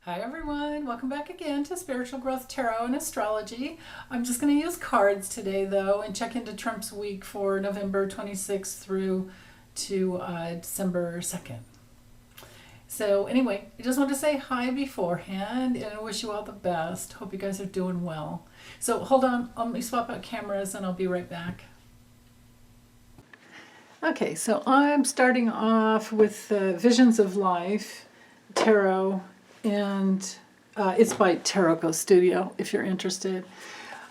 Hi everyone, welcome back again to Spiritual Growth Tarot and Astrology. I'm just going to use cards today though and check into Trump's week for November 26th through to December 2nd. So anyway, I just want to say hi beforehand and I wish you all the best. Hope you guys are doing well. So hold on, let me swap out cameras and I'll be right back. Okay, so I'm starting off with Visions of Life, Tarot, and it's by Tarot Studio if you're interested.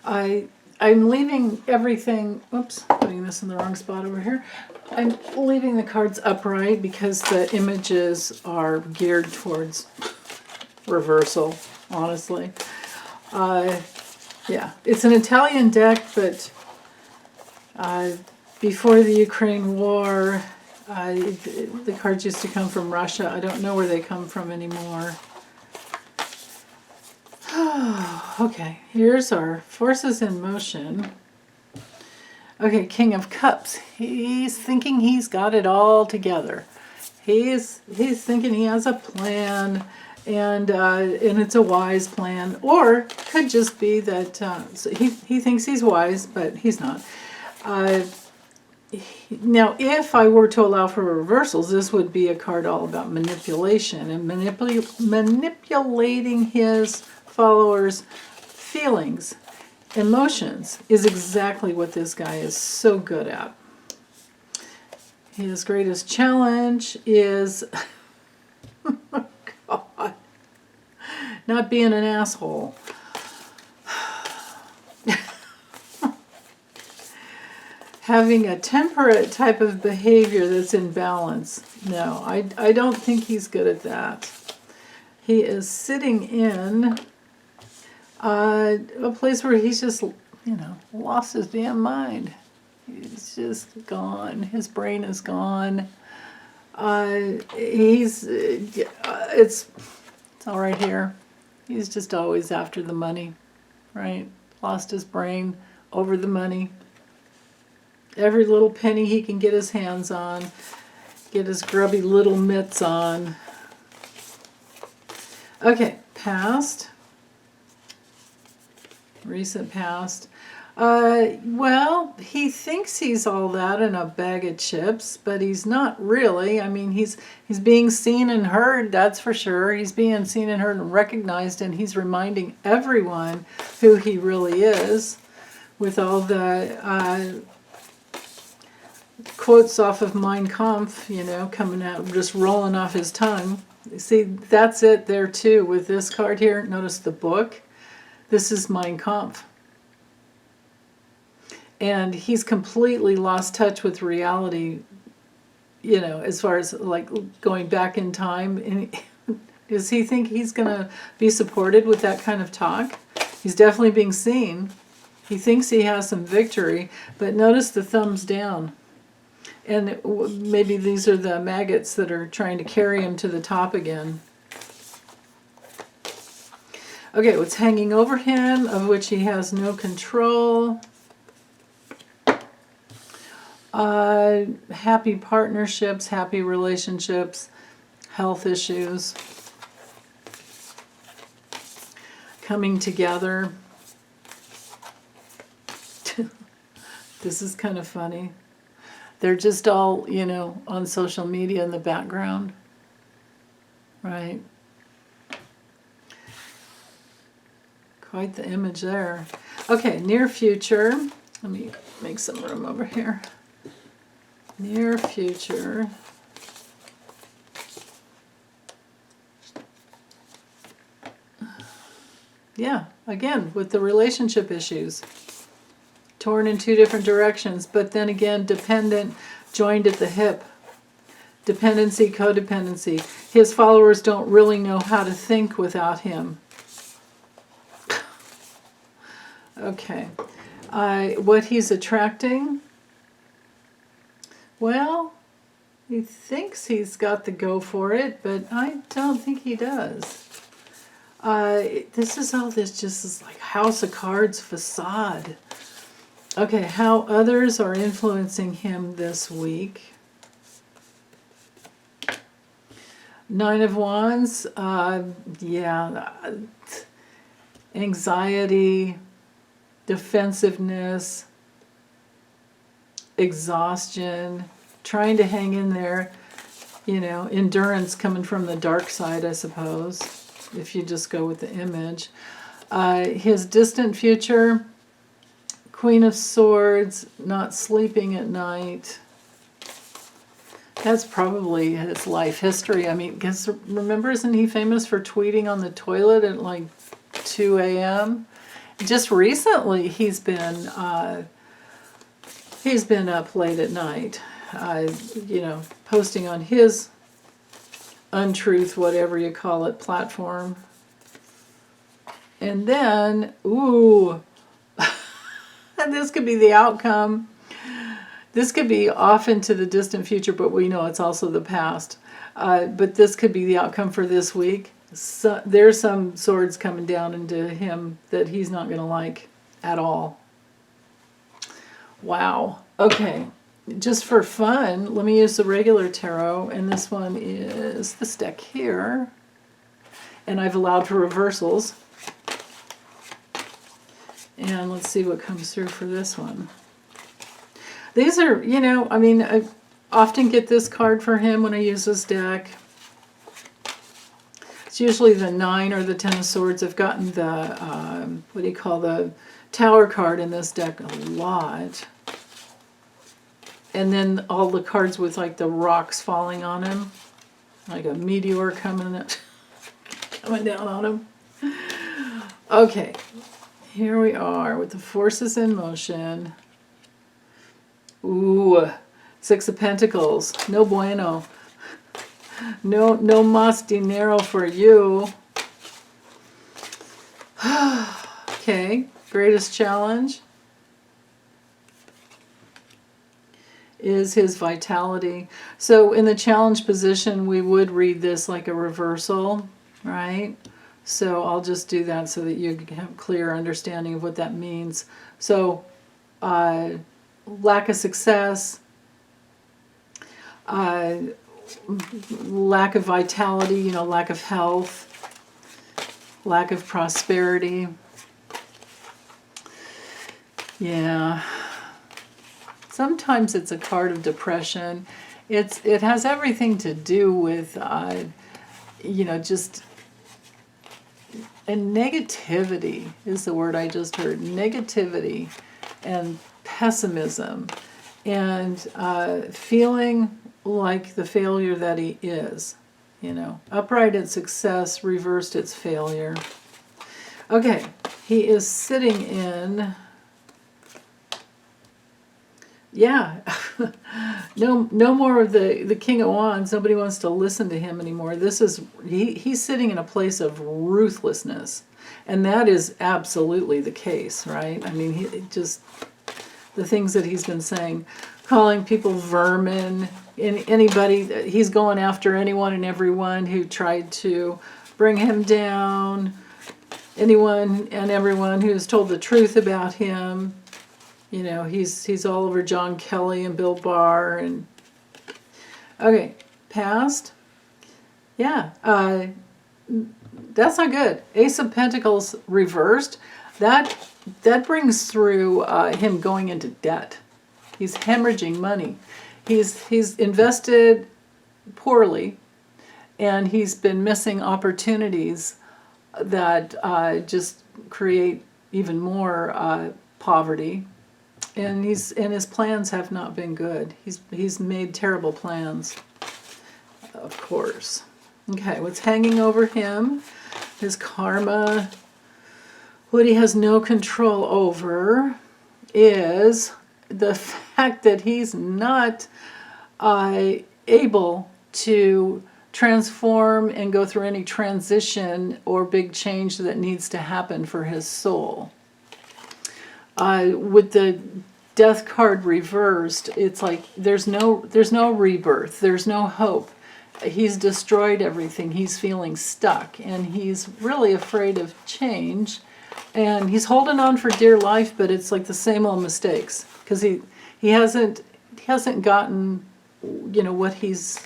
I'm leaving everything, oops, putting this in the wrong spot over here. I'm leaving the cards upright because the images are geared towards reversal, honestly. Yeah, it's an Italian deck, but before the Ukraine war, the cards used to come from Russia. I don't know where they come from anymore. Okay, here's our forces in motion. Okay, King of Cups. He's thinking he's got it all together. He's thinking he has a plan, and it's a wise plan, or could just be that so he thinks he's wise, but he's not. Now, if I were to allow for reversals, this would be a card all about manipulation and manipulating his followers' feelings, emotions is exactly what this guy is so good at. His greatest challenge is oh God, not being an asshole. Having a temperate type of behavior that's in balance. No, I don't think he's good at that. He is sitting in a place where he's just, lost his damn mind. He's just gone. His brain is gone. It's all right here. He's just always after the money, right? Lost his brain over the money. Every little penny he can get his hands on, get his grubby little mitts on. Okay, past. Recent past. Well, he thinks he's all that in a bag of chips, but he's not really. I mean, he's being seen and heard, that's for sure. He's being seen and heard and recognized, and he's reminding everyone who he really is with all the quotes off of Mein Kampf, coming out, just rolling off his tongue. See, that's it there too with this card here. Notice the book. This is Mein Kampf. And he's completely lost touch with reality, as far as like going back in time. And does he think he's going to be supported with that kind of talk? He's definitely being seen. He thinks he has some victory, but notice the thumbs down. And maybe these are the maggots that are trying to carry him to the top again. Okay, what's hanging over him, of which he has no control. Happy partnerships, happy relationships, health issues. Coming together. This is kind of funny. They're just all, on social media in the background, right? Quite the image there. Okay, near future. Let me make some room over here. Near future. Yeah, again, with the relationship issues. Torn in two different directions, but then again, dependent, joined at the hip. Dependency, codependency. His followers don't really know how to think without him. Okay. What he's attracting? Well, he thinks he's got the go for it, but I don't think he does. This is all this just is like House of Cards facade. Okay, how others are influencing him this week. Nine of Wands, yeah, anxiety, defensiveness, exhaustion, trying to hang in there, you know, endurance coming from the dark side, I suppose, if you just go with the image. His distant future, Queen of Swords, not sleeping at night. That's probably his life history. I mean, because remember, isn't he famous for tweeting on the toilet at like 2 a.m.? Just recently, he's been up late at night, you know, posting on his untruth, whatever you call it, platform. And then, ooh, and this could be the outcome. This could be off into the distant future, but we know it's also the past. But this could be the outcome for this week. So, there's some swords coming down into him that he's not going to like at all. Wow. Okay. Just for fun, let me use the regular tarot, and this one is this deck here. And I've allowed for reversals. And let's see what comes through for this one. These are, you know, I mean, I often get this card for him when I use this deck. It's usually the 9 or the 10 of Swords. I've gotten the, what do you call, the Tower card in this deck a lot. And then all the cards with like the rocks falling on him. Like a meteor coming down on him. Okay, here we are with the forces in motion. Ooh, 6 of Pentacles. No bueno. No mas dinero for you. Okay, greatest challenge is his vitality. So in the challenge position, we would read this like a reversal, right? So I'll just do that so that you have a clear understanding of what that means. So, lack of success, lack of vitality, you know, lack of health, lack of prosperity. Yeah. Sometimes it's a card of depression. It has everything to do with, you know, just, and negativity is the word I just heard. Negativity and pessimism and feeling like the failure that he is, you know. Upright its success, reversed its failure. Okay, he is sitting in, yeah, no more of the King of Wands. Nobody wants to listen to him anymore. This is, he's sitting in a place of ruthlessness. And that is absolutely the case, right? I mean, he just, the things that he's been saying, calling people vermin, anybody, he's going after anyone and everyone who tried to bring him down, anyone and everyone who's told the truth about him. You know, he's all over John Kelly and Bill Barr. And okay, past. Yeah, that's not good. Ace of Pentacles reversed. That brings through him going into debt. He's hemorrhaging money. He's invested poorly, and he's been missing opportunities that just create even more poverty. And his plans have not been good. He's made terrible plans, of course. Okay, what's hanging over him? His karma. What he has no control over is the fact that he's not able to transform and go through any transition or big change that needs to happen for his soul. With the Death card reversed, it's like there's no rebirth, there's no hope. He's destroyed everything. He's feeling stuck, and he's really afraid of change, and he's holding on for dear life, but it's like the same old mistakes, because he hasn't gotten, you know, what he's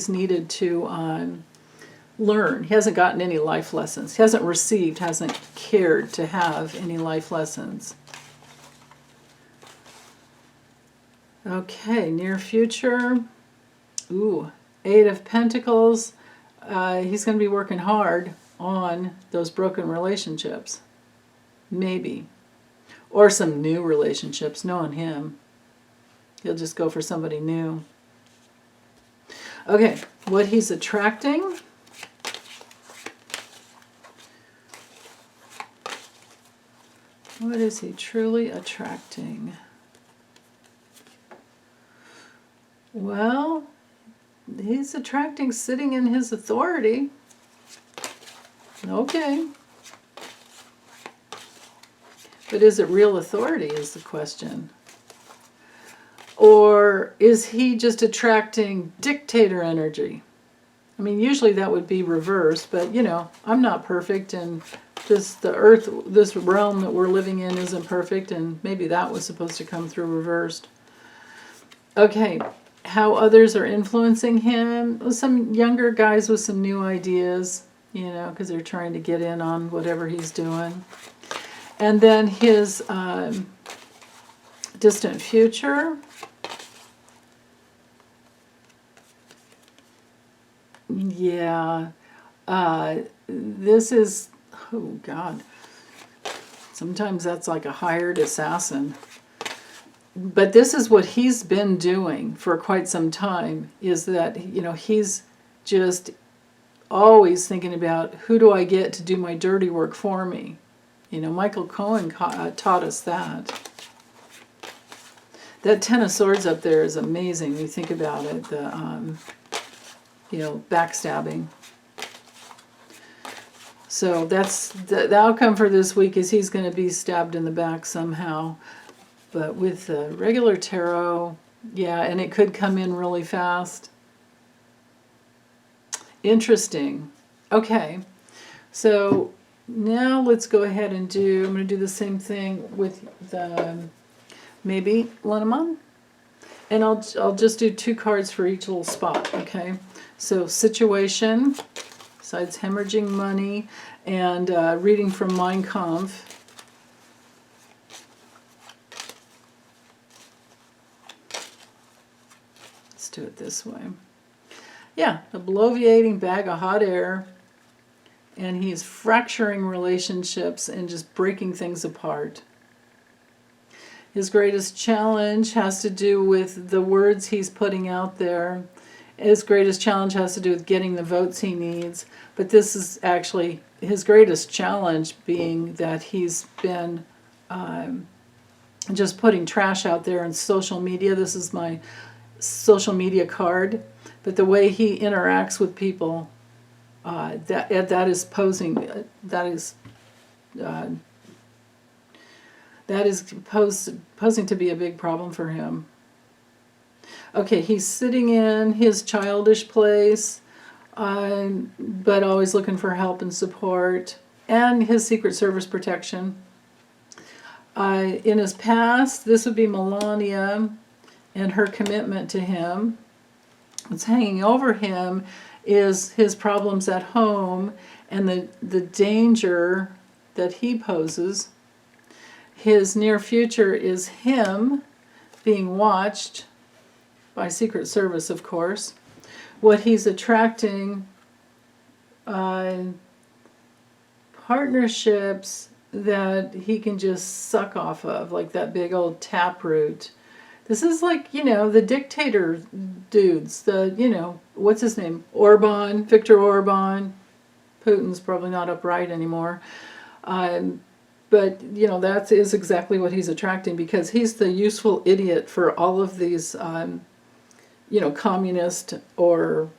needed to learn. He hasn't gotten any life lessons. He hasn't received, hasn't cared to have any life lessons. Okay, near future. Ooh, Eight of Pentacles. He's going to be working hard on those broken relationships. Maybe. Or some new relationships, knowing him. He'll just go for somebody new. Okay, what he's attracting. What is he truly attracting? Well, he's attracting sitting in his authority. Okay. But is it real authority is the question. Or is he just attracting dictator energy? I mean, usually that would be reversed, but you know, I'm not perfect, and the earth, this realm that we're living in isn't perfect, and maybe that was supposed to come through reversed. Okay, how others are influencing him. Some younger guys with some new ideas, you know, because they're trying to get in on whatever he's doing. And then his distant future. Yeah, this is, oh God, sometimes that's like a hired assassin. But this is what he's been doing for quite some time, is that, you know, he's just always thinking about who do I get to do my dirty work for me. You know, Michael Cohen taught us that. That Ten of Swords up there is amazing when you think about it. The, you know, backstabbing. So that's the outcome for this week, is he's going to be stabbed in the back somehow. But with the regular tarot, yeah, and it could come in really fast. Interesting. Okay, so now let's go ahead and I'm going to do the same thing with the maybe Lenormand. And I'll just do 2 cards for each little spot, okay? So situation, besides hemorrhaging money, and reading from Mein Kampf. Let's do it this way. Yeah, a bloviating bag of hot air, and he's fracturing relationships and just breaking things apart. His greatest challenge has to do with the words he's putting out there. His greatest challenge has to do with getting the votes he needs. But this is actually his greatest challenge, being that he's been just putting trash out there in social media. This is my social media card. But the way he interacts with people, that is posing, posing to be a big problem for him. Okay, he's sitting in his childish place, but always looking for help and support, and his Secret Service protection. In his past, this would be Melania and her commitment to him. What's hanging over him is his problems at home and the danger that he poses. His near future is him being watched by Secret Service, of course. What he's attracting, partnerships that he can just suck off of, like that big old taproot. This is like, you know, the dictator dudes, you know, what's his name? Viktor Orban. Putin's probably not upright anymore. But, you know, that is exactly what he's attracting, because he's the useful idiot for all of these, you know, communist, or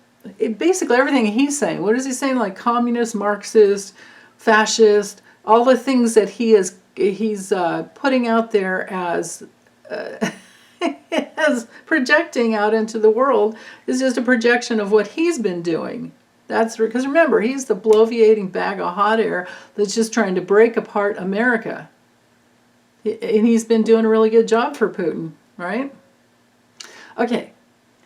basically everything he's saying. What is he saying? Like communist, Marxist, fascist, all the things that he's putting out there as as projecting out into the world is just a projection of what he's been doing. That's because remember, he's the bloviating bag of hot air that's just trying to break apart America. And he's been doing a really good job for Putin, right? Okay,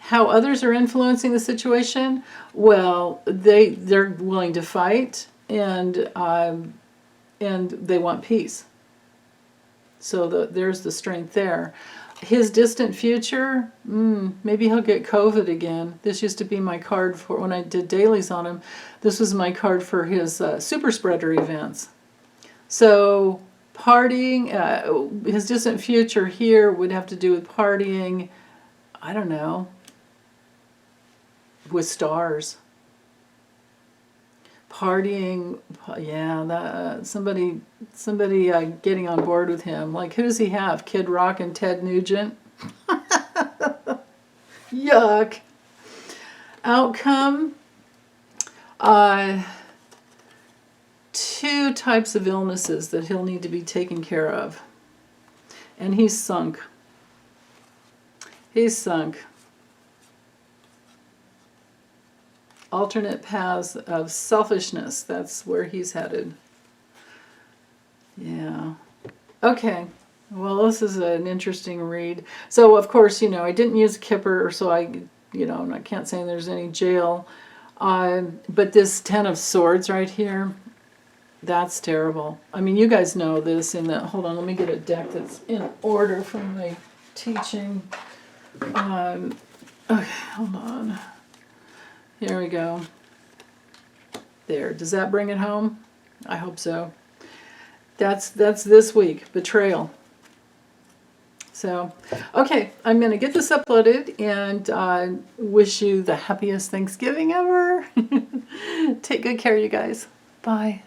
How others are influencing the situation? Well, they're willing to fight, and they want peace. So there's the strength there. His distant future, maybe he'll get COVID again. This used to be my card for when I did dailies on him. This was my card for his super spreader events. So partying, his distant future here would have to do with partying, I don't know, with stars. Partying, yeah, that, somebody getting on board with him. Like, who does he have? Kid Rock and Ted Nugent? Yuck. Outcome, 2 types of illnesses that he'll need to be taken care of. And he's sunk. He's sunk. Alternate paths of selfishness. That's where he's headed. Yeah. Okay. Well, this is an interesting read. So, of course, I didn't use Kipper, so I can't say there's any jail. But this 10 of Swords right here, that's terrible. I mean, you guys know this in that. Hold on, let me get a deck that's in order from my teaching. Okay, hold on. Here we go. There. Does that bring it home? I hope so. That's this week. Betrayal. So, okay, I'm going to get this uploaded and wish you the happiest Thanksgiving ever. Take good care, you guys. Bye.